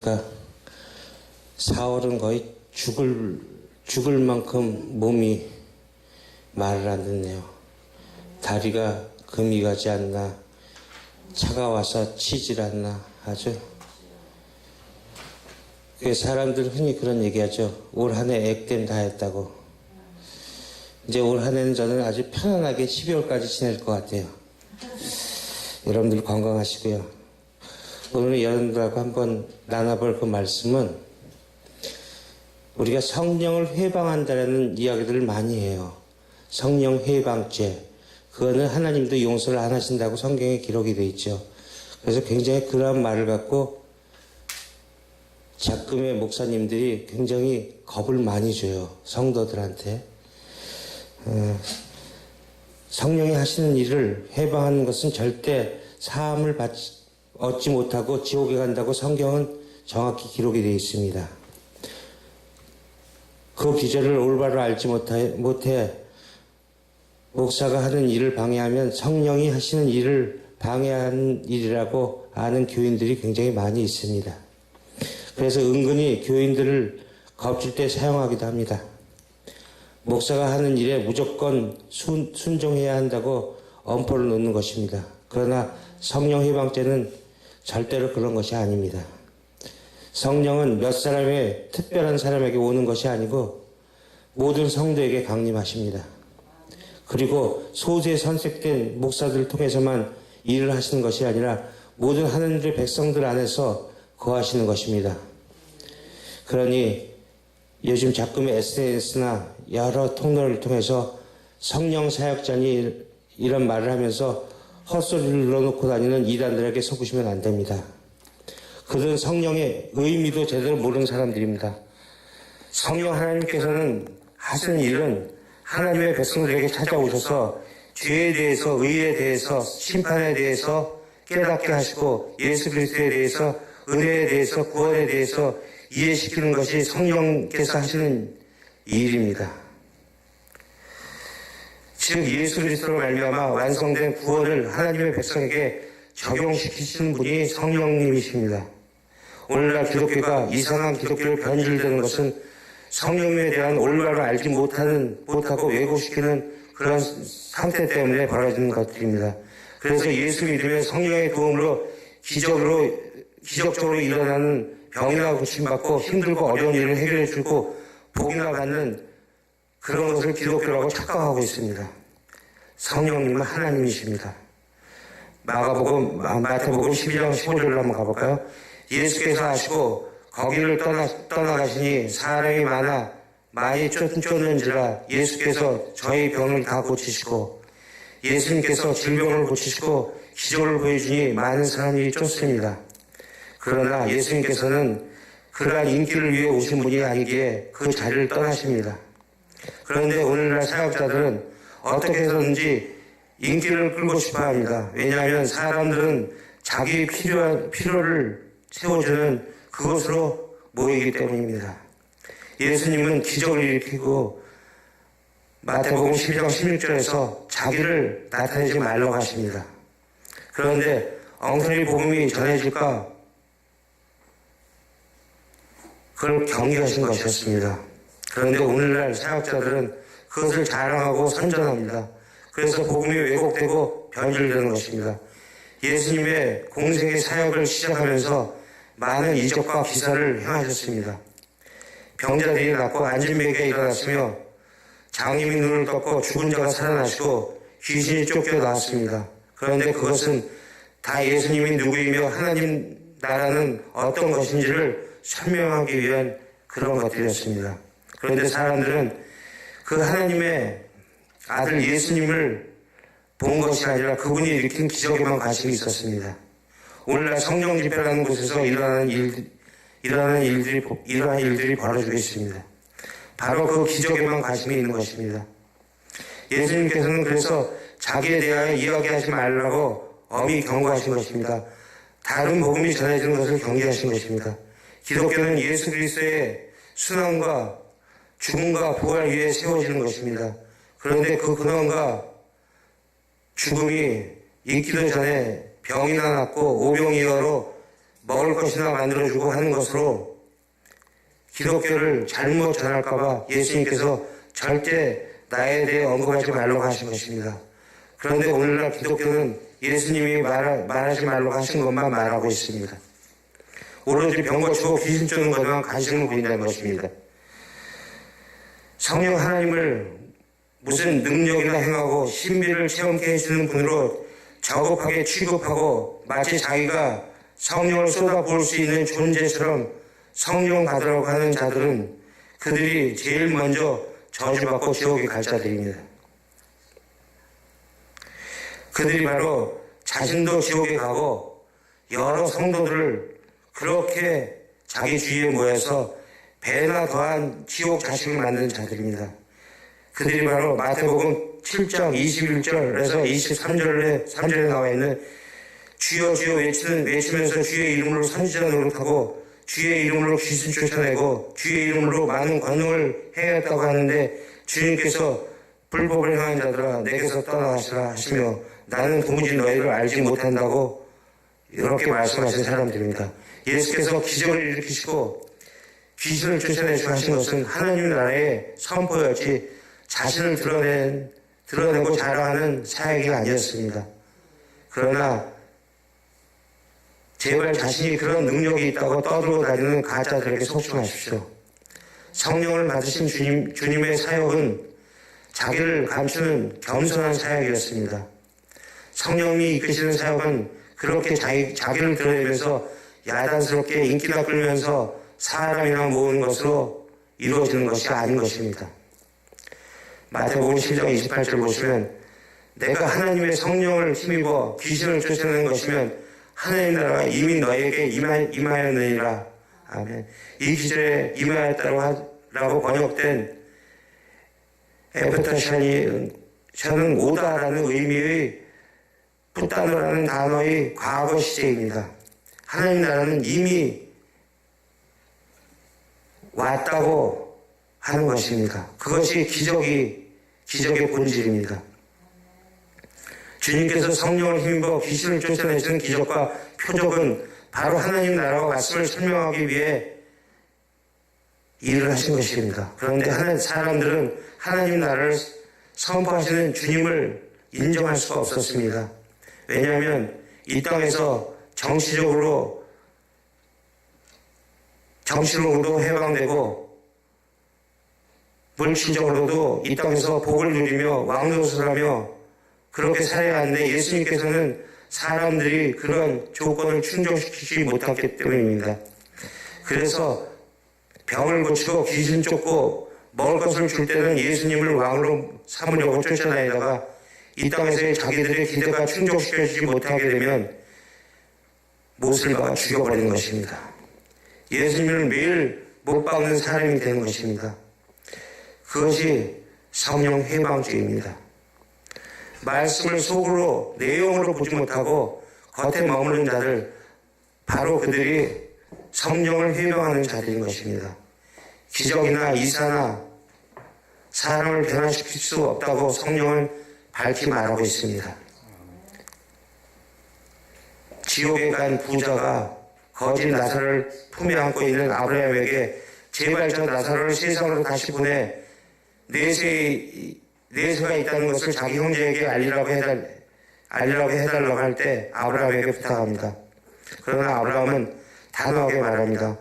그러니까 4월은 거의 죽을 만큼 몸이 말을 안 듣네요. 다리가 금이 가지 않나, 차가워서 치질 않나 아주. 사람들 흔히 그런 얘기하죠. 올 한 해 액땜 다 했다고. 이제 올 한 해는 저는 아주 편안하게 12월까지 지낼 것 같아요. 여러분들 건강하시고요. 오늘 여러분들하고 한번 나눠볼 그 말씀은 우리가 성령을 회방한다는 이야기들을 많이 해요. 성령 회방죄. 그거는 하나님도 용서를 안 하신다고 성경에 기록이 되어 있죠. 그래서 굉장히 그러한 말을 갖고 작금의 목사님들이 굉장히 겁을 많이 줘요. 성도들한테. 성령이 하시는 일을 회방하는 것은 절대 사함을 얻지 못하고 지옥에 간다고 성경은 정확히 기록이 되어 있습니다. 그 기절을 올바로 알지 못해 목사가 하는 일을 방해하면 성령이 하시는 일을 방해하는 일이라고 아는 교인들이 굉장히 많이 있습니다. 그래서 은근히 교인들을 겁줄 때 사용하기도 합니다. 목사가 하는 일에 무조건 순종해야 한다고 엄포를 놓는 것입니다. 그러나 성령 회방죄는 절대로 그런 것이 아닙니다. 성령은 몇 사람의 특별한 사람에게 오는 것이 아니고 모든 성도에게 강림하십니다. 그리고 소수의 선택된 목사들을 통해서만 일을 하시는 것이 아니라 모든 하나님의 백성들 안에서 거하시는 것입니다. 그러니 요즘 작금의 SNS나 여러 통로를 통해서 성령 사역자니 이런 말을 하면서 헛소리를 넣어놓고 다니는 이단들에게 속으시면 안 됩니다. 그들은 성령의 의미도 제대로 모르는 사람들입니다. 성령 하나님께서는 하시는 일은 하나님의 백성들에게 찾아오셔서 죄에 대해서, 의에 대해서, 심판에 대해서 깨닫게 하시고 예수 그리스도에 대해서, 은혜에 대해서, 구원에 대해서 이해시키는 것이 성령께서 하시는 일입니다. 즉 예수 그리스도로 말미암아 완성된 구원을 하나님의 백성에게 적용시키시는 분이 성령님이십니다. 오늘날 기독교가 이상한 기독교를 변질되는 것은 성령에 대한 올바로 알지 못하고 왜곡시키는 그런 상태 때문에 벌어지는 것들입니다. 그래서 예수 믿으면 성령의 도움으로 기적적으로 일어나는 병이나 고침받고 힘들고 어려운 일을 해결해주고 복이나 받는 그런 것을 기독교라고 착각하고 있습니다. 성령님은 하나님이십니다. 마태복음 12장 15절로 한번 가볼까요? 예수께서 하시고 거기를 떠나가시니 사람이 많이 쫓는지라 예수께서 저희 병을 다 고치시고 예수님께서 질병을 고치시고 기적을 보여주니 많은 사람이 쫓습니다. 그러나 예수님께서는 그러한 인기를 위해 오신 분이 아니기에 그 자리를 떠나십니다. 그런데 오늘날 사역자들은 어떻게 해서든지 인기를 끌고 싶어 합니다. 왜냐하면 사람들은 자기의 필요를 채워주는 그것으로 모이기 때문입니다. 예수님은 기적을 일으키고 마태복음 12장 16절에서 자기를 나타내지 말라고 하십니다. 그런데 엉터리 복음이 전해질까 그걸 경계하신 것이었습니다. 그런데 오늘날 사역자들은 그것을 자랑하고 선전합니다. 그래서 복음이 왜곡되고 변질되는 것입니다. 예수님의 공생의 사역을 시작하면서 많은 이적과 기사를 행하셨습니다. 병자들이 낫고 안진뱅이가 일어났으며 장님이 눈을 떴고 죽은 자가 살아나시고 귀신이 쫓겨 나왔습니다. 그런데 그것은 다 예수님이 누구이며 하나님 나라는 어떤 것인지를 설명하기 위한 그런 것들이었습니다. 그런데 사람들은 그 하나님의 아들 예수님을 본 것이 아니라 그분이 일으킨 기적에만 관심이 있었습니다. 오늘날 성령 집회라는 곳에서 일어나는 일들이 벌어지고 있습니다. 바로 그 기적에만 관심이 있는 것입니다. 예수님께서는 그래서 자기에 대하여 이야기하지 말라고 엄히 경고하신 것입니다. 다른 복음이 전해지는 것을 경계하신 것입니다. 기독교는 예수 그리스도의 순환과 죽음과 부활 위에 세워지는 것입니다. 그런데 그 근원과 죽음이 있기도 전에 병이나 낫고 오병이어로 먹을 것이나 만들어주고 하는 것으로 기독교를 잘못 전할까봐 예수님께서 절대 나에 대해 언급하지 말라고 하신 것입니다. 그런데 오늘날 기독교는 예수님이 말하지 말라고 하신 것만 말하고 있습니다. 오로지 병 고치고 귀신 쫓는 것에만 관심을 보인다는 것입니다. 성령 하나님을 무슨 능력이나 행하고 신비를 체험케 해주는 분으로 저급하게 취급하고 마치 자기가 성령을 쏟아부을 수 있는 존재처럼 성령 받으라고 하는 자들은 그들이 제일 먼저 저주받고 지옥에 갈 자들입니다. 그들이 바로 자신도 지옥에 가고 여러 성도들을 그렇게 자기 주위에 모여서 배나 더한 지옥 자식을 만든 자들입니다. 그들이 바로 마태복음 7장 21절에서 23절에 나와 있는 주여 주여 외치면서 주의 이름으로 선지자 노릇하고 주의 이름으로 귀신 쫓아내고 주의 이름으로 많은 권능을 행했다고 하는데 주님께서 불법을 행한 자들아 내게서 떠나가시라 하시며 나는 도무지 너희를 알지 못한다고 이렇게 말씀하신 사람들입니다. 예수께서 기적을 일으키시고 귀신을 쫓아내시고 하신 것은 하나님 나라의 선포였지 자신을 드러내고 자랑하는 사역이 아니었습니다. 그러나 제발 자신이 그런 능력이 있다고 떠들고 다니는 가짜들에게 속지 마십시오. 성령을 받으신 주님의 사역은 자기를 감추는 겸손한 사역이었습니다. 성령이 이끄시는 사역은 그렇게 자기를 드러내면서 야단스럽게 인기나 끌면서 사람이나 모으는 것으로 이루어지는 것이 아닌 것입니다. 마태복음 10장 28절 보시면 내가 하나님의 성령을 힘입어 귀신을 쫓아내는 것이면 하나님 나라가 이미 너에게 임하였느니라. 아멘. 이 기절에 임하였다고 번역된 에프타샤는 오다라는 의미의 푸타노라는 단어의 과거 시제입니다. 하나님 나라는 이미 왔다고 하는 것입니다. 그것이 기적의 본질입니다. 주님께서 성령을 힘입어 귀신을 쫓아내시는 기적과 표적은 바로 하나님 나라와 말씀을 설명하기 위해 일을 하신 것입니다. 그런데 사람들은 하나님 나라를 선포하시는 주님을 인정할 수가 없었습니다. 왜냐하면 이 땅에서 정치적으로도 해방되고 물질적으로도 이 땅에서 복을 누리며 왕노릇을 하며 그렇게 살아야 하는데 예수님께서는 사람들이 그런 조건을 충족시키지 못했기 때문입니다. 그래서 병을 고치고 귀신 쫓고 먹을 것을 줄 때는 예수님을 왕으로 삼으려고 쫓아다니다가 이 땅에서의 자기들의 기대가 충족시켜지지 못하게 되면 못을 박아 죽여버리는 것입니다. 예수님을 매일 못 박는 사람이 되는 것입니다. 그것이 성령 해방주의입니다. 말씀을 속으로 내용으로 보지 못하고 겉에 머무는 자들 바로 그들이 성령을 해방하는 자들인 것입니다. 기적이나 이사나 사람을 변화시킬 수 없다고 성령은 밝히 말하고 있습니다. 지옥에 간 부자가 거짓 나사를 품에 안고 있는 아브라함에게 제발 저 나사로를 세상으로 다시 보내 내세가 있다는 것을 자기 형제에게 알리라고 해달라고 할 때 아브라함에게 부탁합니다. 그러나 아브라함은 단호하게 말합니다.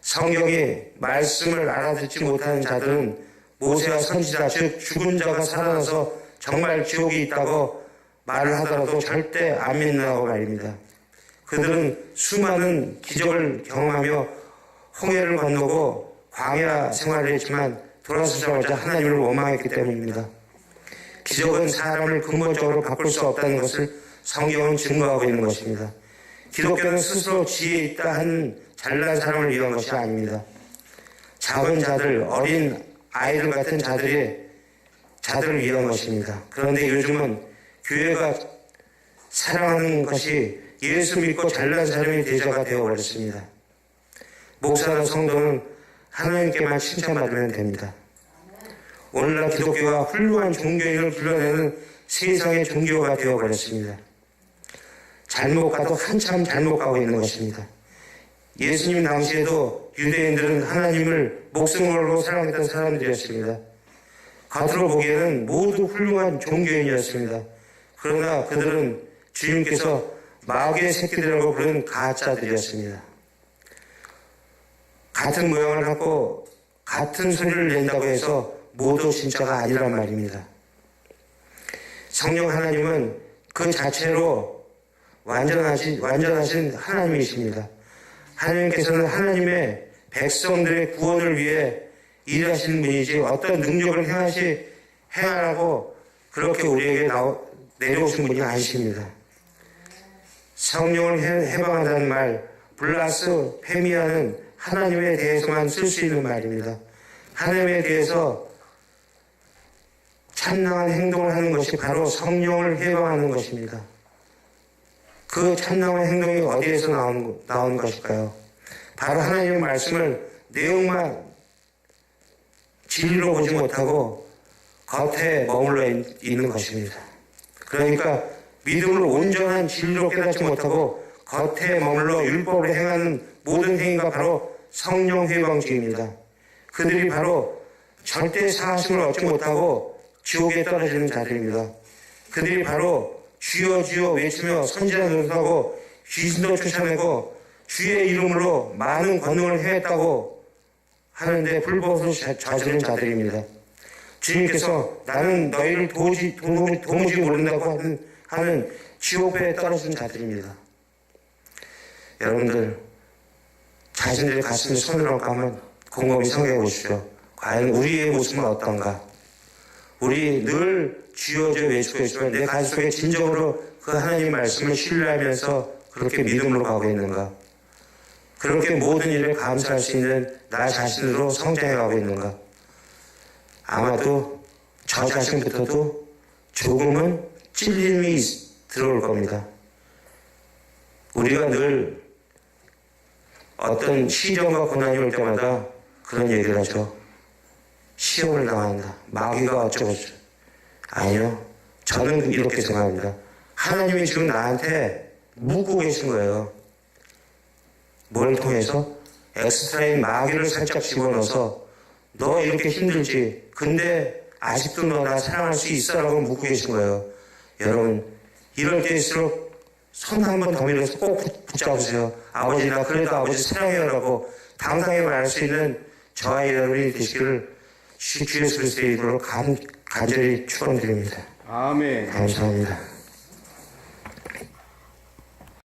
성경이 말씀을 알아듣지 못하는 자들은 모세와 선지자 즉 죽은 자가 살아나서 정말 지옥이 있다고 말을 하더라도 절대 안 믿는다고 말입니다. 그들은 수많은 기적을 경험하며 홍해를 건너고 광야 생활을 했지만 돌아서자마자 하나님을 원망했기 때문입니다. 기적은 사람을 근본적으로 바꿀 수 없다는 것을 성경은 증거하고 있는 것입니다. 기독교는 스스로 지혜 있다 한 잘난 사람을 위한 것이 아닙니다. 작은 자들, 어린 아이들 같은 자들을 위한 것입니다. 그런데 요즘은 교회가 사랑하는 것이 예수 믿고 잘난 사람의 대자가 되어버렸습니다. 목사나 성도는 하나님께만 칭찬받으면 됩니다. 오늘날 기독교가 훌륭한 종교인을 불러내는 세상의 종교가 되어버렸습니다. 잘못 가도 한참 잘못 가고 있는 것입니다. 예수님 당시에도 유대인들은 하나님을 목숨을 걸고 사랑했던 사람들이었습니다. 겉으로 보기에는 모두 훌륭한 종교인이었습니다. 그러나 그들은 주님께서 마귀의 새끼들이라고 부른 가짜들이었습니다. 같은 모양을 갖고 같은 소리를 낸다고 해서 모두 진짜가 아니란 말입니다. 성령 하나님은 그 자체로 완전하신 하나님이십니다. 하나님께서는 하나님의 백성들의 구원을 위해 일하시는 분이지 어떤 능력을 행하라고 그렇게 우리에게 내려오신 분이 아니십니다. 성령을 해방한다는 말, 블라스 페미아는 하나님에 대해서만 쓸 수 있는 말입니다. 하나님에 대해서 찬양한 행동을 하는 것이 바로 성령을 해방하는 것입니다. 그 찬양한 행동이 어디에서 나온 것일까요? 바로 하나님의 말씀을 내용만 진리로 보지 못하고 겉에 머물러 있는 것입니다. 그러니까 믿음을 온전한 진리로 깨닫지 못하고 겉에 머물러 율법으로 행하는 모든 행위가 바로 성령 해방주의입니다. 그들이 바로 절대 사하심을 얻지 못하고 지옥에 떨어지는 자들입니다. 그들이 바로 주여 주여 외치며 선지자 노릇하고 귀신도 쫓아내고 주의 이름으로 많은 권능을 행했다고 하는데 불법으로 저지른 자들입니다. 주님께서 나는 너희를 도무지 모른다고 하는 지옥배에 떨어진 자들입니다. 여러분들 자신들의 가슴에 손을 얹고 한번 곰곰이 생각해 보십시오. 과연 우리의 모습은 어떤가? 우리 늘 주여 주여 외치고 있지만 내 가슴 속에 진정으로 그 하나님의 말씀을 신뢰하면서 그렇게 믿음으로 가고 있는가? 그렇게 모든 일을 감사할 수 있는 나 자신으로 성장해 가고 있는가? 아마도 저 자신부터도 조금은 찔림이 들어올 겁니다. 우리가 늘 어떤 시련과 고난이 올 때마다 그런 얘기를 하죠. 시험을 당한다. 마귀가 어쩌고저쩌고. 아니요. 저는 이렇게 생각합니다. 하나님이 지금 나한테 묻고 계신 거예요. 뭘 통해서? 엑스트라인 마귀를 살짝 집어넣어서 너 이렇게 힘들지. 근데 아직도 너 나 사랑할 수 있어? 라고 묻고 계신 거예요. 여러분, 이럴 때일수록 손 한 번 더 밀어서 꼭 붙잡으세요. 아버지, 나 그래도 아버지 사랑해요. 라고 당당히 말할 수 있는 저와 여러분이 되시기를 주 예수 그리스도의 이름으로 간절히 축원드립니다. 아멘. 감사합니다.